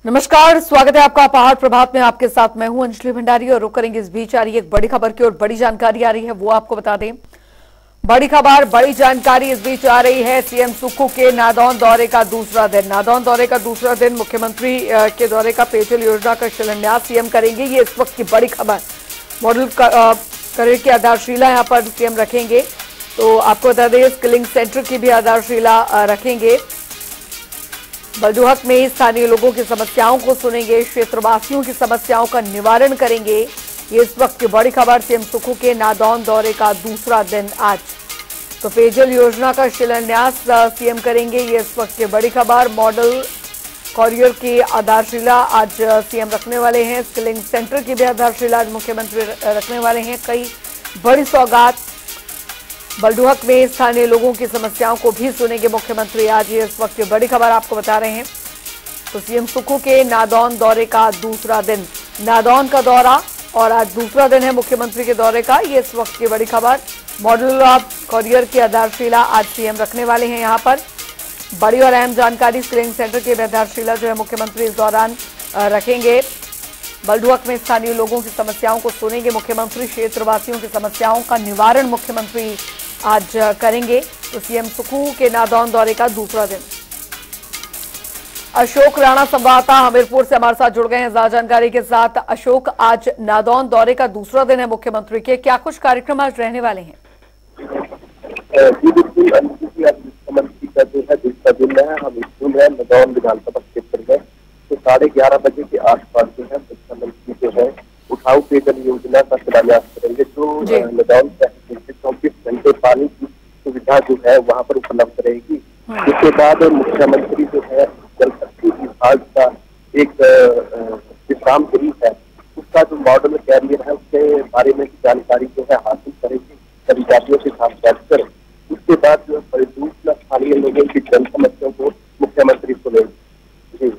नमस्कार, स्वागत है आपका पहाड़ प्रभात में। आपके साथ मैं हूं अंजलि भंडारी और रुक करेंगे इस बीच आ रही एक बड़ी खबर की और बड़ी जानकारी आ रही है, वो आपको बता दें। बड़ी खबर, बड़ी जानकारी इस बीच आ रही है। सीएम सुक्खू के नादौन दौरे का दूसरा दिन। नादौन दौरे का दूसरा दिन मुख्यमंत्री के दौरे का पेयजल योजना का शिलान्यास सीएम करेंगे, ये इस वक्त की बड़ी खबर। मॉडल करियर की आधारशिला यहां पर सीएम रखेंगे। तो आपको बता दें, स्किलिंग सेंटर की भी आधारशिला रखेंगे। बलडुहक में स्थानीय लोगों की समस्याओं को सुनेंगे, क्षेत्रवासियों की समस्याओं का निवारण करेंगे। ये इस वक्त की बड़ी खबर। सीएम सुक्खू के नादौन दौरे का दूसरा दिन आज। तो पेयजल योजना का शिलान्यास सीएम करेंगे, ये इस वक्त की बड़ी खबर। मॉडल कॉरियर की आधारशिला आज सीएम रखने वाले हैं। स्किलिंग सेंटर की भी आधारशिला आज मुख्यमंत्री रखने वाले हैं। कई बड़ी सौगात। बलडुहक में स्थानीय लोगों की समस्याओं को भी सुनेंगे मुख्यमंत्री आज, ये इस वक्त की बड़ी खबर आपको बता रहे हैं। तो सीएम सुक्खू के नादौन दौरे का दूसरा दिन। नादौन का दौरा और आज दूसरा दिन है मुख्यमंत्री के दौरे का, ये इस वक्त की बड़ी खबर। मॉडल कॉरियर की आधारशिला आज सीएम रखने वाले हैं। यहाँ पर बड़ी और अहम जानकारी, स्किलिंग सेंटर की आधारशिला जो है मुख्यमंत्री इस दौरान रखेंगे। बलडुहक में स्थानीय लोगों की समस्याओं को सुनेंगे मुख्यमंत्री। क्षेत्रवासियों की समस्याओं का निवारण मुख्यमंत्री आज करेंगे। तो सीएम सुक्खू के नादौन दौरे का दूसरा दिन। अशोक राणा संवाददाता हमीरपुर से हमारे साथ जुड़ गए हैं ज्यादा जानकारी के साथ। अशोक, आज नादौन दौरे का दूसरा दिन है मुख्यमंत्री के, क्या कुछ कार्यक्रम आज रहने वाले हैं? जी बिल्कुल, मुख्यमंत्री का जो है दूसरा दिन है। हम स्कूल है नादौन विधानसभा क्षेत्र में, तो 11:30 बजे के आसपास जो है मुख्यमंत्री जो है उठाऊ पेयजल योजना का शिलान्यास करेंगे। जो नादौन 24 घंटे पानी की सुविधा जो है वहाँ पर उपलब्ध रहेगी। इसके बाद मुख्यमंत्री जो है जल शक्ति विभाग का एक विश्राम गृह है, उसका जो मॉडल कैरियर है उसके बारे में जानकारी जो है हासिल करेगी अधिकारियों के साथ बैठकर। उसके बाद जो है परिदूषण स्थानीय लोगों की जन समस्याओं को मुख्यमंत्री सुनेंगे।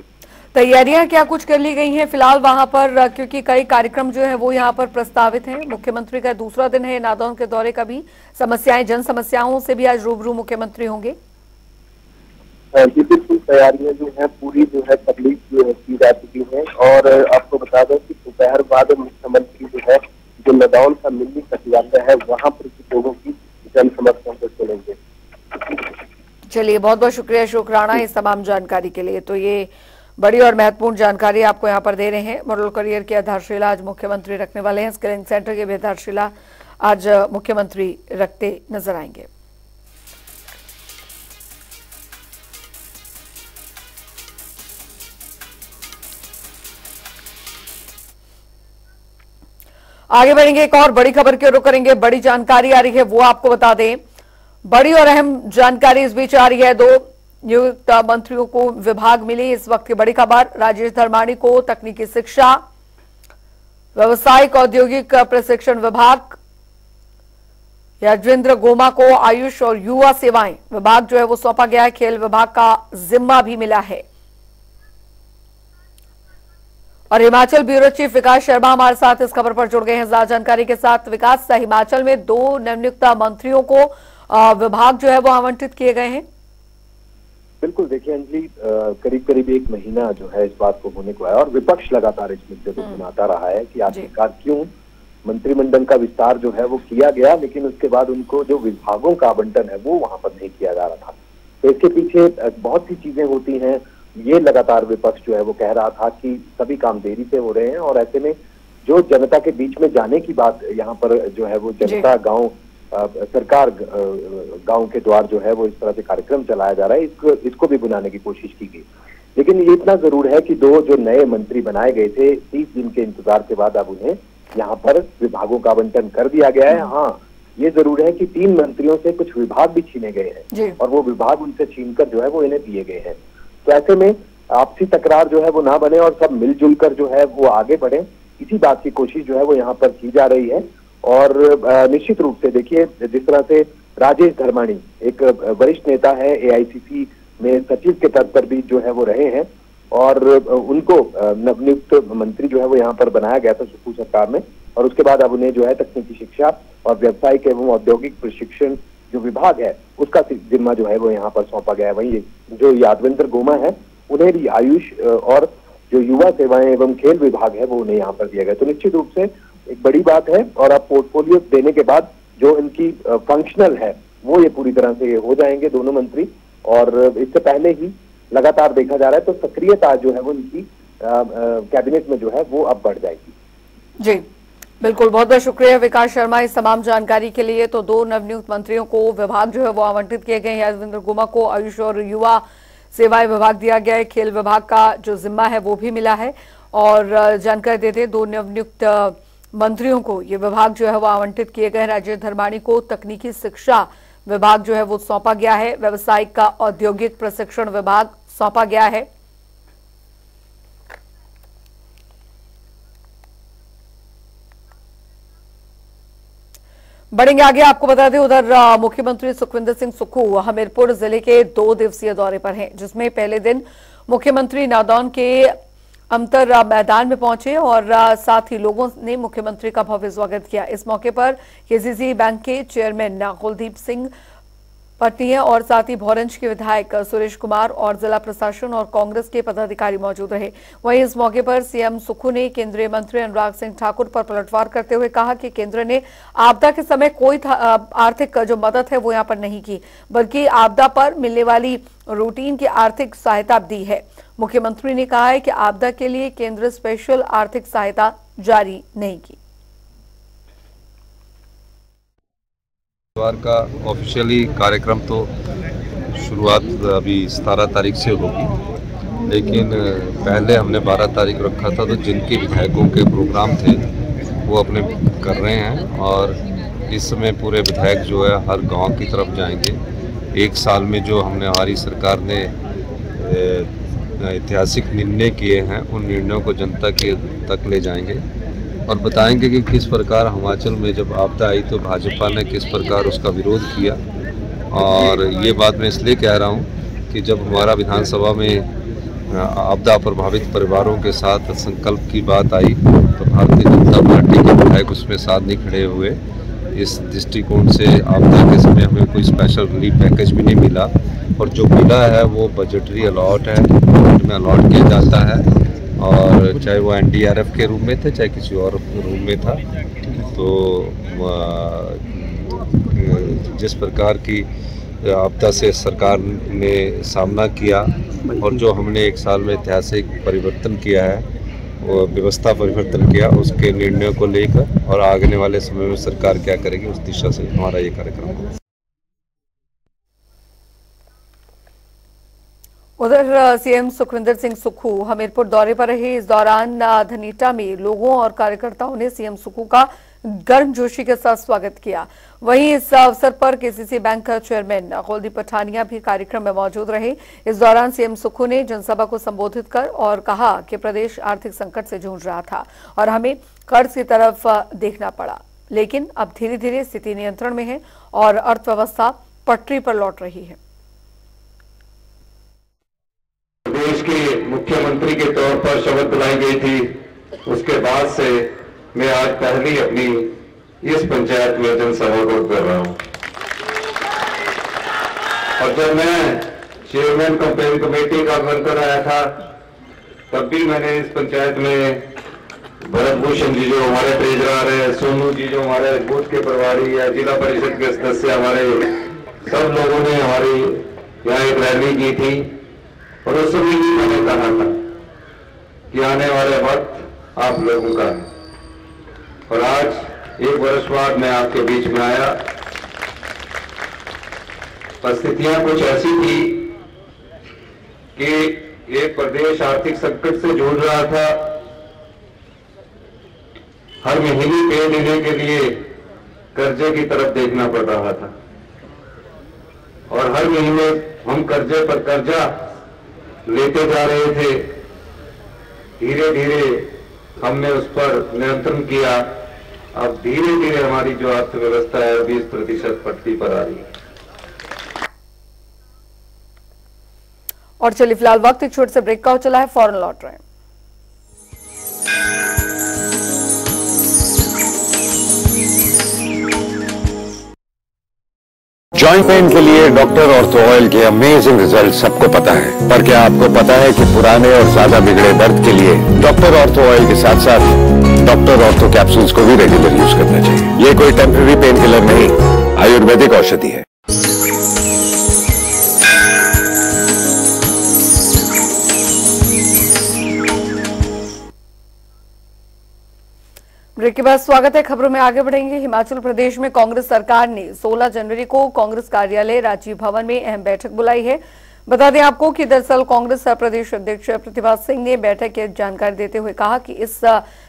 तैयारियां क्या कुछ कर ली गई हैं फिलहाल वहां पर, क्योंकि कई कार्यक्रम जो है वो यहां पर प्रस्तावित हैं। मुख्यमंत्री का दूसरा दिन है नादौन के दौरे का भी। समस्याएं, जन समस्याओं से भी आज रूबरू मुख्यमंत्री होंगे। जी बिल्कुल, तैयारियां जो है पूरी जो है तकलीफ की जा चुकी है। और आपको बता दें कि दोपहर बाद मुख्यमंत्री जो है जो नादौन का मिनी सचिवालय है वहाँ पर लोगों की जन समस्याओं को सुनेंगे। चलिए, बहुत बहुत शुक्रिया अशोक राणा इस तमाम जानकारी के लिए। तो ये बड़ी और महत्वपूर्ण जानकारी आपको यहाँ पर दे रहे हैं। मॉडल करियर की आधारशिला आज मुख्यमंत्री रखने वाले हैं। स्किलिंग सेंटर की भी आधारशिला आज मुख्यमंत्री रखते नजर आएंगे। आगे बढ़ेंगे, एक और बड़ी खबर की रुख करेंगे। बड़ी जानकारी आ रही है, वो आपको बता दें। बड़ी और अहम जानकारी इस बीच आ रही है। 2 नियुक्त मंत्रियों को विभाग मिली, इस वक्त की बड़ी खबर। राजेश धर्माणी को तकनीकी शिक्षा, व्यावसायिक औद्योगिक प्रशिक्षण विभाग, राजेंद्र गोमा को आयुष और युवा सेवाएं विभाग जो है वो सौंपा गया है। खेल विभाग का जिम्मा भी मिला है। और हिमाचल ब्यूरो चीफ विकास शर्मा हमारे साथ इस खबर पर जुड़ गए हैं ज्यादा जानकारी के साथ। विकास, हिमाचल में 2 नवनियुक्त मंत्रियों को विभाग जो है वो आवंटित किए गए हैं। बिल्कुल, देखिए अंजलि, करीब करीब 1 महीना जो है इस बात को होने को है और विपक्ष लगातार इस मुद्दे को सुनाता रहा है कि आखिरकार क्यों मंत्रिमंडल का विस्तार जो है वो किया गया, लेकिन उसके बाद उनको जो विभागों का आवंटन है वो वहां पर नहीं किया जा रहा था। तो इसके पीछे बहुत सी चीजें होती हैं। ये लगातार विपक्ष जो है वो कह रहा था कि सभी काम देरी से हो रहे हैं और ऐसे में जो जनता के बीच में जाने की बात यहाँ पर जो है वो जनता गांव सरकार गांव के द्वार जो है वो इस तरह से कार्यक्रम चलाया जा रहा है, इसको भी बुलाने की कोशिश की गई। लेकिन ये इतना जरूर है कि 2 जो नए मंत्री बनाए गए थे, 30 दिन के इंतजार के बाद अब उन्हें यहाँ पर विभागों का आवंटन कर दिया गया है। हाँ, ये जरूर है कि 3 मंत्रियों से कुछ विभाग भी छीने गए हैं और वो विभाग उनसे छीनकर जो है वो इन्हें दिए गए हैं। तो ऐसे में आपसी तकरार जो है वो ना बने और सब मिलजुल कर जो है वो आगे बढ़े, इसी बात की कोशिश जो है वो यहाँ पर की जा रही है। और निश्चित रूप से देखिए, जिस तरह से राजेश धर्माणी एक वरिष्ठ नेता है, AICC में सचिव के पद पर भी जो है वो रहे हैं और उनको नवनियुक्त मंत्री जो है वो यहाँ पर बनाया गया था सुक्खू सरकार में। और उसके बाद अब उन्हें जो है तकनीकी शिक्षा और व्यावसायिक एवं औद्योगिक प्रशिक्षण जो विभाग है उसका जिम्मा जो है वो यहाँ पर सौंपा गया है। वहीं जो यादवेंद्र गोमा है उन्हें भी आयुष और जो युवा सेवाएं एवं खेल विभाग है वो उन्हें यहाँ पर दिया गया। तो निश्चित रूप से एक बड़ी बात है, और अब पोर्टफोलियो देने के बाद जो इनकी फंक्शनल है वो ये पूरी तरह से हो जाएंगे दोनों मंत्री, और इससे पहले ही लगातार देखा जा रहा है, तो सक्रियता जो है वो इनकी कैबिनेट में जो है वो अब बढ़ जाएगी। जी बिल्कुल, बहुत बहुत शुक्रिया विकास शर्मा इस तमाम जानकारी के लिए। तो 2 नवनियुक्त मंत्रियों को विभाग जो है वो आवंटित किए गए हैं। यादविंद्र गुमा को आयुष और युवा सेवाएं विभाग दिया गया है, खेल विभाग का जो जिम्मा है वो भी मिला है। और जानकारी देते 2 नवनियुक्त मंत्रियों को ये विभाग जो है वो आवंटित किए गए हैं। राजेश धर्माणी को तकनीकी शिक्षा विभाग जो है वो सौंपा गया है, व्यवसायिक का औद्योगिक प्रशिक्षण विभाग सौंपा गया है। बढ़ेंगे आगे, आपको बता दें उधर मुख्यमंत्री सुखविंदर सिंह सुक्खू हमीरपुर जिले के 2 दिवसीय दौरे पर हैं, जिसमें पहले दिन मुख्यमंत्री नादौन के अमतर मैदान में पहुंचे और साथ ही लोगों ने मुख्यमंत्री का भव्य स्वागत किया। इस मौके पर केसीसी बैंक के चेयरमैन कुलदीप सिंह पटनिया और साथ ही भोरंज के विधायक सुरेश कुमार और जिला प्रशासन और कांग्रेस के पदाधिकारी मौजूद रहे। वहीं इस मौके पर सीएम सुक्खू ने केंद्रीय मंत्री अनुराग सिंह ठाकुर पर पलटवार करते हुए कहा कि केंद्र ने आपदा के समय कोई आर्थिक जो मदद है वो यहां पर नहीं की, बल्कि आपदा पर मिलने वाली रूटीन की आर्थिक सहायता दी है। मुख्यमंत्री ने कहा है कि आपदा के लिए केंद्र स्पेशल आर्थिक सहायता जारी नहीं की। का ऑफिशियली कार्यक्रम तो शुरुआत अभी 17 तारीख से होगी, लेकिन पहले हमने 12 तारीख रखा था। तो जिनके विधायकों के प्रोग्राम थे वो अपने कर रहे हैं, और इस समय पूरे विधायक जो है हर गांव की तरफ जाएंगे। 1 साल में जो हमारी सरकार ने ऐतिहासिक निर्णय किए हैं उन निर्णयों को जनता के तक ले जाएंगे और बताएंगे कि किस प्रकार हिमाचल में जब आपदा आई तो भाजपा ने किस प्रकार उसका विरोध किया। और ये बात मैं इसलिए कह रहा हूँ कि जब हमारा विधानसभा में आपदा प्रभावित परिवारों के साथ संकल्प की बात आई तो भारतीय जनता पार्टी के विधायक उसमें साथ नहीं खड़े हुए। इस दृष्टिकोण से आपदा के समय हमें कोई स्पेशल रिलीफ पैकेज भी नहीं मिला, और जो मिला है वो बजटरी अलॉट है, बजट में अलॉट किया जाता है, और चाहे वो एनडीआरएफ के रूप में थे चाहे किसी और रूप में था। तो जिस प्रकार की आपदा से सरकार ने सामना किया और जो हमने 1 साल में ऐतिहासिक परिवर्तन किया है, वो व्यवस्था परिवर्तन किया, उसके निर्णयों को लेकर और आने वाले समय में सरकार क्या करेगी उस दिशा से हमारा ये कार्यक्रम है। उधर सीएम सुखविंदर सिंह सुक्खू हमीरपुर दौरे पर रहे। इस दौरान धनीटा में लोगों और कार्यकर्ताओं ने सीएम सुक्खू का गर्मजोशी के साथ स्वागत किया। वहीं इस अवसर पर केसीसी बैंक का चेयरमैन कुलदीप पठानिया भी कार्यक्रम में मौजूद रहे। इस दौरान सीएम सुक्खू ने जनसभा को संबोधित कर और कहा कि प्रदेश आर्थिक संकट से जूझ रहा था और हमें कर्ज की तरफ देखना पड़ा, लेकिन अब धीरे धीरे स्थिति नियंत्रण में है और अर्थव्यवस्था पटरी पर लौट रही है। देश के मुख्यमंत्री के तौर पर शपथ दिलाई गई थी, उसके बाद से मैं आज पहली अपनी इस पंचायत में जनसभा को कर रहा हूं। और जब मैं चेयरमैन कैंपेन कमेटी का बनकर आया था तब भी मैंने इस पंचायत में भरत भूषण जी जो हमारे ट्रेजरर है, सोनू जी जो हमारे बूथ के प्रभारी है, जिला परिषद के सदस्य, हमारे सब लोगों ने हमारी यहाँ एक रैली की थी और उस समय भी मैंने कहा था कि आने वाले वक्त आप लोगों का है। और आज 1 वर्ष बाद मैं आपके बीच में आया। परिस्थितियां कुछ ऐसी थी कि एक प्रदेश आर्थिक संकट से जूझ रहा था। हर महीने पे देने के लिए कर्जे की तरफ देखना पड़ रहा था और हर महीने हम कर्जे पर कर्जा लेते जा रहे थे। धीरे धीरे हमने उस पर नियंत्रण किया। अब धीरे धीरे हमारी जो अर्थव्यवस्था है 20% पटरी पर आ रही है। और चलिए फिलहाल वक्त एक छोटे से ब्रेक का हो चला है, फौरन लौट रहे हैं। जॉइंट पेन के लिए डॉक्टर ऑर्थो ऑयल के अमेजिंग रिजल्ट सबको पता है, पर क्या आपको पता है कि पुराने और ज्यादा बिगड़े दर्द के लिए डॉक्टर ऑर्थो ऑयल के साथ साथ डॉक्टर ऑर्थो कैप्सूल्स को भी रेगुलर यूज करना चाहिए। ये कोई टेम्पररी पेन किलर नहीं, आयुर्वेदिक औषधि है। ब्रेक के बाद स्वागत है। खबरों में आगे बढ़ेंगे। हिमाचल प्रदेश में कांग्रेस सरकार ने 16 जनवरी को कांग्रेस कार्यालय राजीव भवन में अहम बैठक बुलाई है। बता दें आपको कि दरअसल कांग्रेस प्रदेश अध्यक्ष प्रतिभा सिंह ने बैठक की जानकारी देते हुए कहा कि इस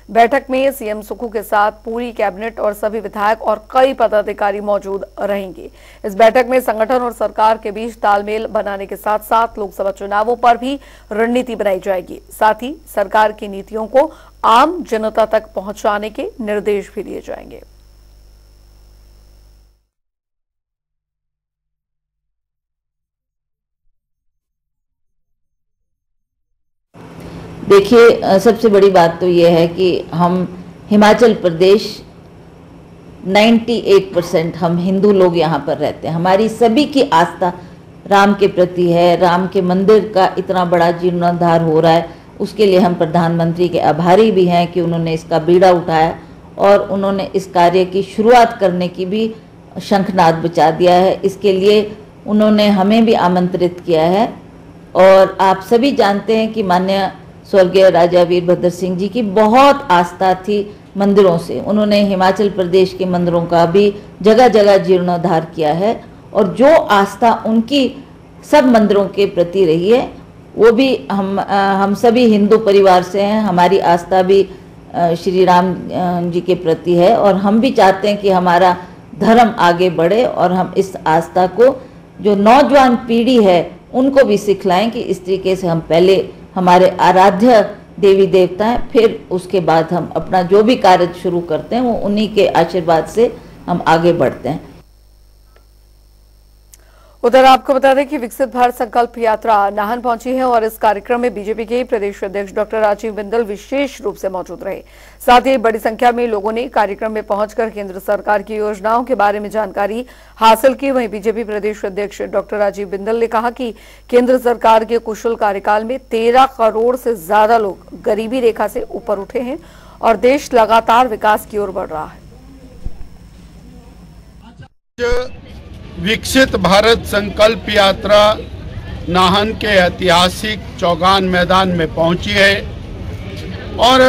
बैठक में सीएम सुक्खू के साथ पूरी कैबिनेट और सभी विधायक और कई पदाधिकारी मौजूद रहेंगे। इस बैठक में संगठन और सरकार के बीच तालमेल बनाने के साथ साथ लोकसभा चुनावों पर भी रणनीति बनाई जाएगी। साथ ही सरकार की नीतियों को आम जनता तक पहुंचाने के निर्देश भी दिए जाएंगे। देखिए, सबसे बड़ी बात तो ये है कि हम हिमाचल प्रदेश 98% हम हिंदू लोग यहाँ पर रहते हैं। हमारी सभी की आस्था राम के प्रति है। राम के मंदिर का इतना बड़ा जीर्णोद्धार हो रहा है, उसके लिए हम प्रधानमंत्री के आभारी भी हैं कि उन्होंने इसका बीड़ा उठाया और उन्होंने इस कार्य की शुरुआत करने की भी शंखनाद बजा दिया है। इसके लिए उन्होंने हमें भी आमंत्रित किया है। और आप सभी जानते हैं कि माननीय स्वर्गीय राजा वीरभद्र सिंह जी की बहुत आस्था थी मंदिरों से। उन्होंने हिमाचल प्रदेश के मंदिरों का भी जगह जगह जीर्णोद्धार किया है और जो आस्था उनकी सब मंदिरों के प्रति रही है वो भी हम सभी हिंदू परिवार से हैं। हमारी आस्था भी श्री राम जी के प्रति है और हम भी चाहते हैं कि हमारा धर्म आगे बढ़े और हम इस आस्था को जो नौजवान पीढ़ी है उनको भी सिखलाएं कि इस तरीके से हम पहले हमारे आराध्य देवी देवता हैं, फिर उसके बाद हम अपना जो भी कार्य शुरू करते हैं वो उन्हीं के आशीर्वाद से हम आगे बढ़ते हैं। उधर आपको बता दें कि विकसित भारत संकल्प यात्रा नाहन पहुंची है और इस कार्यक्रम में बीजेपी के प्रदेश अध्यक्ष डॉक्टर राजीव बिंदल विशेष रूप से मौजूद रहे। साथ ही बड़ी संख्या में लोगों ने कार्यक्रम में पहुंचकर केंद्र सरकार की योजनाओं के बारे में जानकारी हासिल की। वहीं बीजेपी प्रदेश अध्यक्ष डॉक्टर राजीव बिंदल ने कहा कि केंद्र सरकार के कुशल कार्यकाल में 13 करोड़ से ज्यादा लोग गरीबी रेखा से ऊपर उठे हैं और देश लगातार विकास की ओर बढ़ रहा है। विकसित भारत संकल्प यात्रा नाहन के ऐतिहासिक चौगान मैदान में पहुंची है और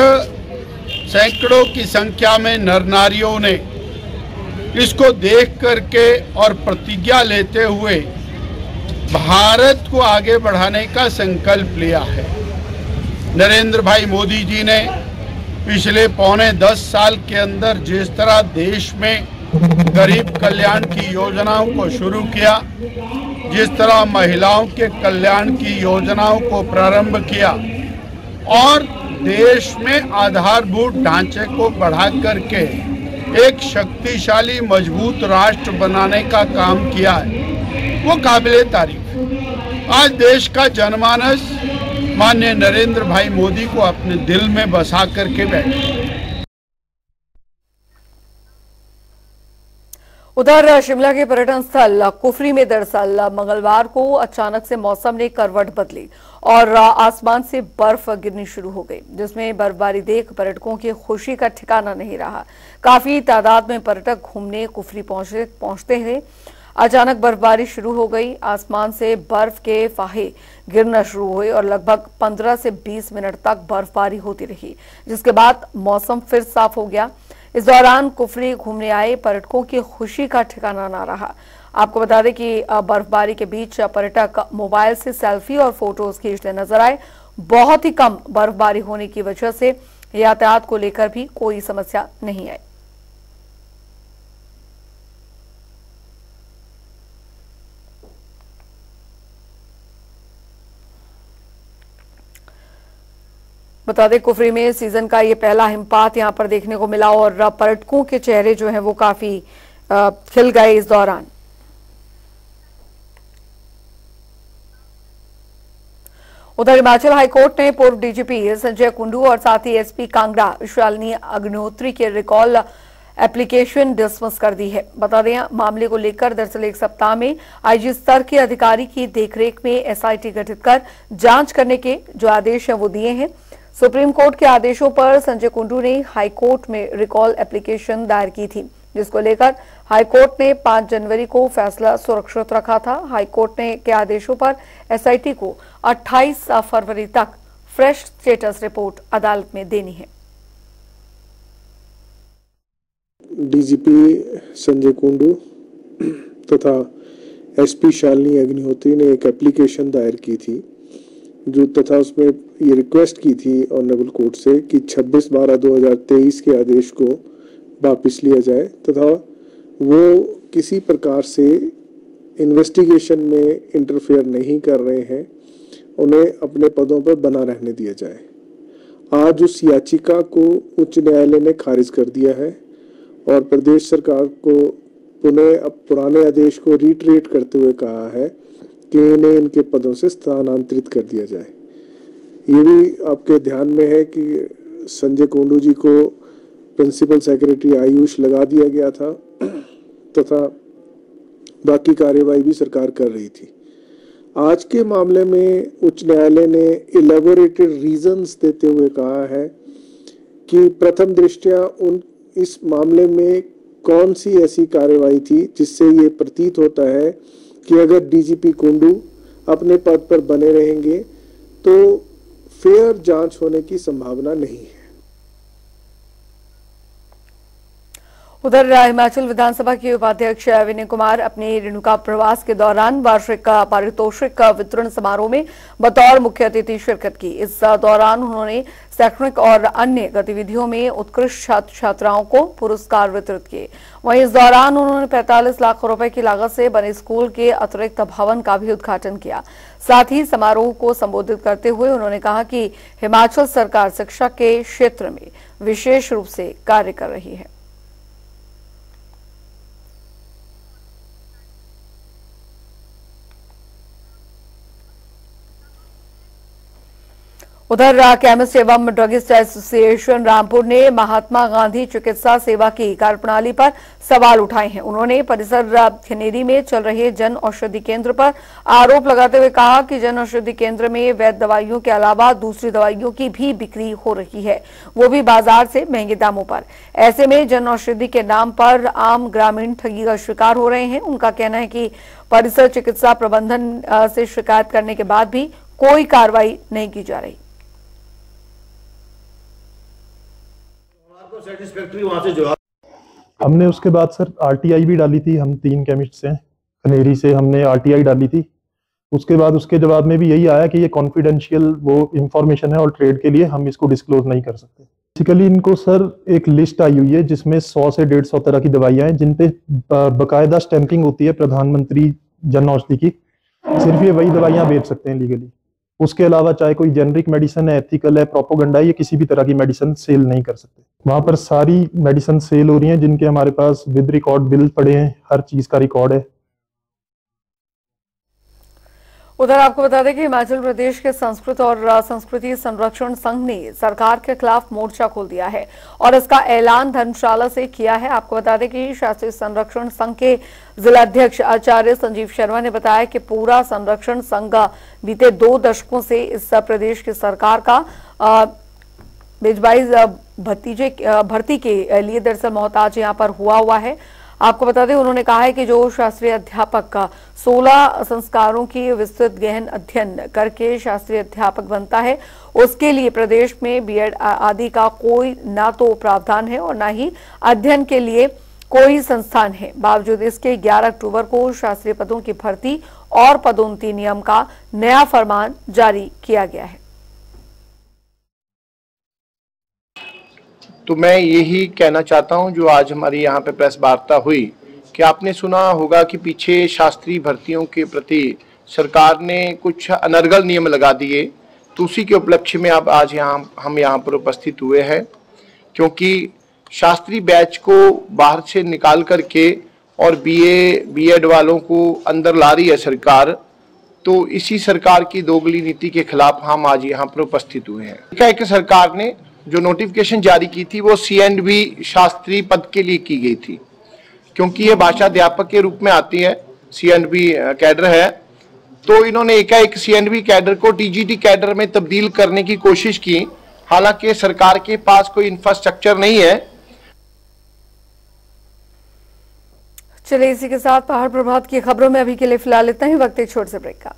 सैकड़ों की संख्या में नर नारियों ने इसको देख करके और प्रतिज्ञा लेते हुए भारत को आगे बढ़ाने का संकल्प लिया है। नरेंद्र भाई मोदी जी ने पिछले 10 साल के अंदर जिस तरह देश में गरीब कल्याण की योजनाओं को शुरू किया, जिस तरह महिलाओं के कल्याण की योजनाओं को प्रारंभ किया और देश में आधारभूत ढांचे को बढ़ा करके एक शक्तिशाली मजबूत राष्ट्र बनाने का काम किया है, वो काबिले तारीफ है। आज देश का जनमानस माननीय नरेंद्र भाई मोदी को अपने दिल में बसा करके बैठे। उधर शिमला के पर्यटन स्थल कुफरी में दरअसल मंगलवार को अचानक से मौसम ने करवट बदली और आसमान से बर्फ गिरनी शुरू हो गई, जिसमें बर्फबारी देख पर्यटकों की खुशी का ठिकाना नहीं रहा। काफी तादाद में पर्यटक घूमने कुफरी पहुंचते थे। अचानक बर्फबारी शुरू हो गई, आसमान से बर्फ के फाहे गिरना शुरू हुए और लगभग 15 से 20 मिनट तक बर्फबारी होती रही, जिसके बाद मौसम फिर साफ हो गया। इस दौरान कुफरी घूमने आए पर्यटकों की खुशी का ठिकाना न रहा। आपको बता दें कि बर्फबारी के बीच पर्यटक मोबाइल से सेल्फी और फोटोज खींचते नजर आए। बहुत ही कम बर्फबारी होने की वजह से यातायात को लेकर भी कोई समस्या नहीं आई। बता दें कुफरी में सीजन का ये पहला हिमपात यहां पर देखने को मिला और पर्यटकों के चेहरे जो हैं वो काफी खिल गए इस दौरान। उधर हिमाचल हाईकोर्ट ने पूर्व डीजीपी संजय कुंडू और साथ ही एसपी कांगड़ा शालिनी अग्निहोत्री के रिकॉल एप्लीकेशन डिसमिस कर दी है। बता दें मामले को लेकर दरअसल एक सप्ताह में आईजी स्तर के अधिकारी की देखरेख में एसआईटी गठित कर जांच करने के जो आदेश हैं वो दिए हैं। सुप्रीम कोर्ट के आदेशों पर संजय कुंडू ने हाईकोर्ट में रिकॉल एप्लीकेशन दायर की थी, जिसको लेकर हाईकोर्ट ने 5 जनवरी को फैसला सुरक्षित रखा था। हाईकोर्ट ने के आदेशों पर एसआईटी को 28 फरवरी तक फ्रेश स्टेटस रिपोर्ट अदालत में देनी है। डीजीपी संजय कुंडू तथा एसपी शालिनी अग्निहोत्री ने एक एप्लीकेशन दायर की थी जो तथा उसमें ये रिक्वेस्ट की थी ऑनरेबल कोर्ट से कि 26/12/2023 के आदेश को वापस लिया जाए तथा वो किसी प्रकार से इन्वेस्टिगेशन में इंटरफेयर नहीं कर रहे हैं, उन्हें अपने पदों पर बना रहने दिया जाए। आज उस याचिका को उच्च न्यायालय ने खारिज कर दिया है और प्रदेश सरकार को पुनः अब पुराने आदेश को रीट्रेट करते हुए कहा है कि इन्हें इनके पदों से स्थानांतरित कर दिया जाए। ये भी आपके ध्यान में है कि संजय कुंडू जी को प्रिंसिपल सेक्रेटरी आयुष लगा दिया गया था तथा बाकी कार्यवाही भी सरकार कर रही थी। आज के मामले में उच्च न्यायालय ने इलेबोरेटेड रीजंस देते हुए कहा है कि प्रथम दृष्टया इस मामले में कौन सी ऐसी कार्यवाही थी जिससे ये प्रतीत होता है कि अगर डीजीपी कुंडू अपने पद पर बने रहेंगे तो फेयर जांच होने की संभावना नहीं है। उधर हिमाचल विधानसभा के उपाध्यक्ष विनय कुमार अपने रेणुका प्रवास के दौरान वार्षिक पारितोषिक वितरण समारोह में बतौर मुख्य अतिथि शिरकत की। इस दौरान उन्होंने शैक्षणिक और अन्य गतिविधियों में उत्कृष्ट छात्र छात्राओं को पुरस्कार वितरित किए। वहीं इस दौरान उन्होंने 45 लाख रुपए की लागत से बने स्कूल के अतिरिक्त भवन का भी उद्घाटन किया। साथ ही समारोह को संबोधित करते हुए उन्होंने कहा कि हिमाचल सरकार शिक्षा के क्षेत्र में विशेष रूप से कार्य कर रही है। उधर केमिस्ट एवं ड्रगिस्ट एसोसिएशन रामपुर ने महात्मा गांधी चिकित्सा सेवा की कार्यप्रणाली पर सवाल उठाए हैं। उन्होंने परिसर खनेरी में चल रहे जन औषधि केंद्र पर आरोप लगाते हुए कहा कि जन औषधि केंद्र में वैध दवाइयों के अलावा दूसरी दवाइयों की भी बिक्री हो रही है, वो भी बाजार से महंगे दामों पर। ऐसे में जन औषधि के नाम पर आम ग्रामीण ठगी का शिकार हो रहे हैं। उनका कहना है कि परिसर चिकित्सा प्रबंधन से शिकायत करने के बाद भी कोई कार्रवाई नहीं की जा रही। सेटिस्फैक्टरी वहां से जवाब हमने उसके बाद सर आरटीआई भी डाली थी। हम 3 केमिस्ट से खनेरी से हमने आरटीआई डाली थी। उसके बाद उसके जवाब में भी यही आया कि ये कॉन्फिडेंशियल वो इंफॉर्मेशन है और ट्रेड के लिए हम इसको डिस्क्लोज नहीं कर सकते। बेसिकली इनको सर एक लिस्ट आई हुई है जिसमें 100 से 150 तरह की दवाइयां हैं जिन पे बकायदा स्टैंपिंग होती है प्रधानमंत्री जन औषधि की। सिर्फ ये वही दवाइयां बेच सकते हैं लीगली। उसके अलावा चाहे कोई जेनरिक मेडिसिन है, एथिकल है, प्रोपोगंडा है, ये किसी भी तरह की मेडिसिन सेल नहीं कर सकते। वहां पर सारी मेडिसिन सेल हो रही हैं जिनके हमारे पास विद रिकॉर्ड बिल पड़े हैं, हर चीज का रिकॉर्ड है। उधर आपको बता दें कि हिमाचल प्रदेश के संस्कृत और संस्कृति संरक्षण संघ ने सरकार के खिलाफ मोर्चा खोल दिया है और इसका ऐलान धर्मशाला से किया है। आपको बता दें कि शास्त्रीय संरक्षण संघ के जिलाध्यक्ष आचार्य संजीव शर्मा ने बताया कि पूरा संरक्षण संघ बीते 2 दशकों से इस प्रदेश की सरकार का बेजबाई भर्ती के लिए दरअसल मोहताज यहाँ पर हुआ है। आपको बता दें उन्होंने कहा है कि जो शास्त्रीय अध्यापक का 16 संस्कारों की विस्तृत गहन अध्ययन करके शास्त्रीय अध्यापक बनता है, उसके लिए प्रदेश में बीएड आदि का कोई ना तो प्रावधान है और ना ही अध्ययन के लिए कोई संस्थान है। बावजूद इसके 11 अक्टूबर को शास्त्रीय पदों की भर्ती और पदोन्नति नियम का नया फरमान जारी किया गया है। तो मैं यही कहना चाहता हूं, जो आज हमारी यहाँ पे प्रेस वार्ता हुई, कि आपने सुना होगा कि पीछे शास्त्रीय भर्तियों के प्रति सरकार ने कुछ अनर्गल नियम लगा दिए, तो उसी के उपलक्ष्य में अब आज हम यहाँ पर उपस्थित हुए हैं, क्योंकि शास्त्रीय बैच को बाहर से निकाल करके और बीएड वालों को अंदर ला रही है सरकार। तो इसी सरकार की दोगली नीति के खिलाफ हम आज यहाँ पर उपस्थित हुए हैं। क्या है कि सरकार ने जो नोटिफिकेशन जारी की थी वो C&B शास्त्री पद के लिए की गई थी, क्योंकि ये भाषा अध्यापक के रूप में आती है, C&B कैडर है। तो इन्होंने एकाएक C&B कैडर को TGT कैडर में तब्दील करने की कोशिश की, हालांकि सरकार के पास कोई इंफ्रास्ट्रक्चर नहीं है। चलिए इसी के साथ पहाड़ प्रभात की खबरों में अभी के लिए फिलहाल इतना ही। वक्त एक छोटे से ब्रेक का।